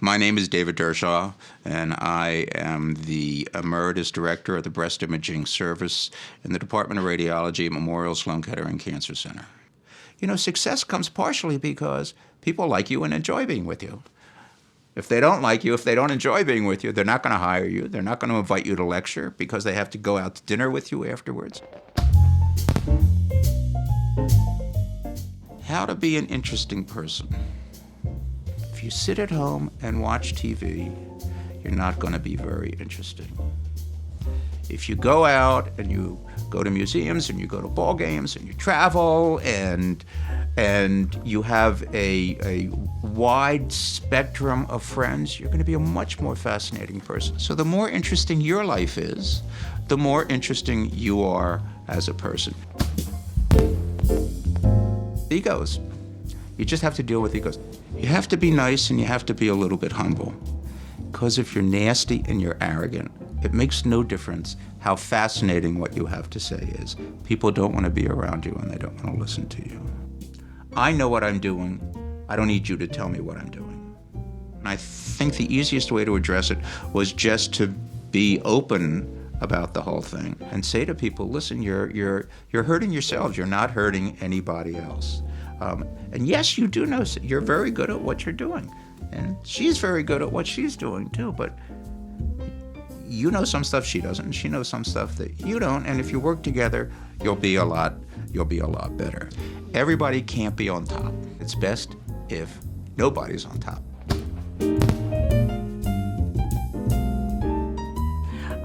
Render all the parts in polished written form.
My name is David Dershaw, and I am the Emeritus Director of the Breast Imaging Service in the Department of Radiology at Memorial Sloan Kettering Cancer Center. You know, success comes partially because people like you and enjoy being with you. If they don't like you, if they don't enjoy being with you, they're not going to hire you. They're not going to invite you to lecture because they have to go out to dinner with you afterwards. How to be an interesting person. If you sit at home and watch TV, you're not going to be very interesting. If you go out and you go to museums and you go to ball games and you travel and you have a wide spectrum of friends, you're going to be a much more fascinating person. So the more interesting your life is, the more interesting you are as a person. Egos. You just have to deal with egos. You have to be nice and you have to be a little bit humble. Because if you're nasty and you're arrogant, it makes no difference how fascinating what you have to say is. People don't want to be around you and they don't want to listen to you. I know what I'm doing. I don't need you to tell me what I'm doing. And I think the easiest way to address it was just to be open about the whole thing and say to people, listen, you're hurting yourselves. You're not hurting anybody else. And yes, you do know you're very good at what you're doing. And she's very good at what she's doing too, but you know some stuff she doesn't, and she knows some stuff that you don't, and if you work together, you'll be a lot better. Everybody can't be on top. It's best if nobody's on top.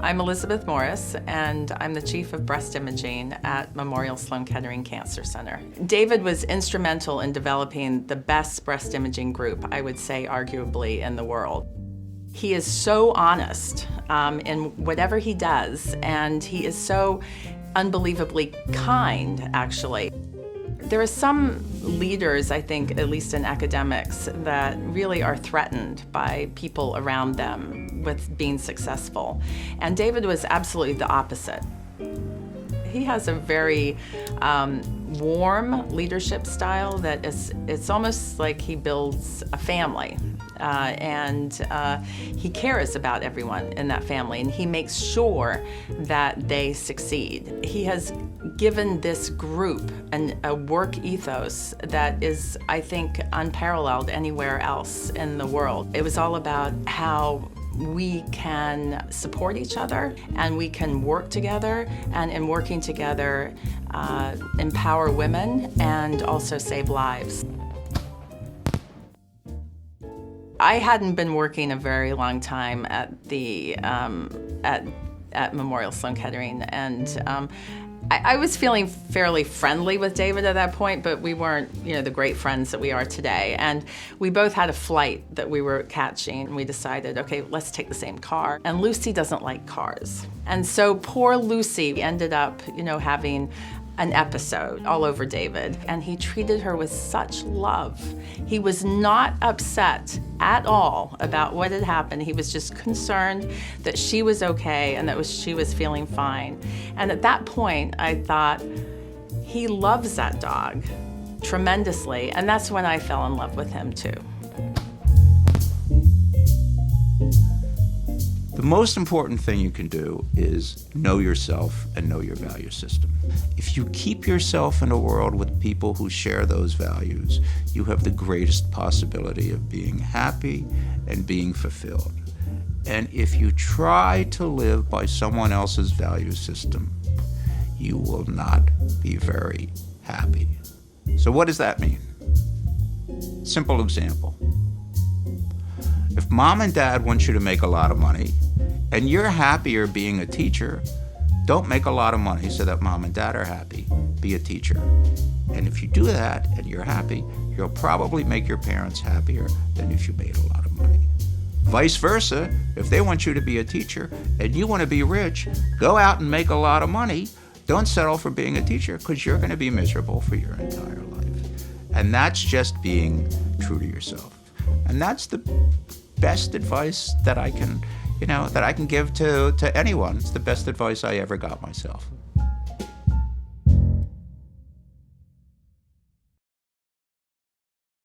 I'm Elizabeth Morris, and I'm the Chief of Breast Imaging at Memorial Sloan Kettering Cancer Center. David was instrumental in developing the best breast imaging group, I would say arguably, in the world. He is so honest in whatever he does, and he is so unbelievably kind, actually. There are some leaders, I think, at least in academics, that really are threatened by people around them with being successful. And David was absolutely the opposite. He has a very warm leadership style that it's almost like he builds a family. And he cares about everyone in that family, and he makes sure that they succeed. He has given this group a work ethos that is, I think, unparalleled anywhere else in the world. It was all about how we can support each other and we can work together, and in working together, empower women and also save lives. I hadn't been working a very long time at the at Memorial Sloan Kettering, and I was feeling fairly friendly with David at that point, but we weren't, the great friends that we are today. And we both had a flight that we were catching, and we decided, okay, let's take the same car. And Lucy doesn't like cars, and so poor Lucy ended up, having an episode all over David, and he treated her with such love. He was not upset at all about what had happened. He was just concerned that she was okay and that she was feeling fine. And at that point, I thought, he loves that dog tremendously, and that's when I fell in love with him too. The most important thing you can do is know yourself and know your value system. If you keep yourself in a world with people who share those values, you have the greatest possibility of being happy and being fulfilled. And if you try to live by someone else's value system, you will not be very happy. So what does that mean? Simple example. If mom and dad want you to make a lot of money, and you're happier being a teacher, don't make a lot of money so that mom and dad are happy. Be a teacher. And if you do that and you're happy, you'll probably make your parents happier than if you made a lot of money. Vice versa, if they want you to be a teacher and you want to be rich, go out and make a lot of money. Don't settle for being a teacher, because you're going to be miserable for your entire life. And that's just being true to yourself. And that's the best advice that I can give to anyone. It's the best advice I ever got myself.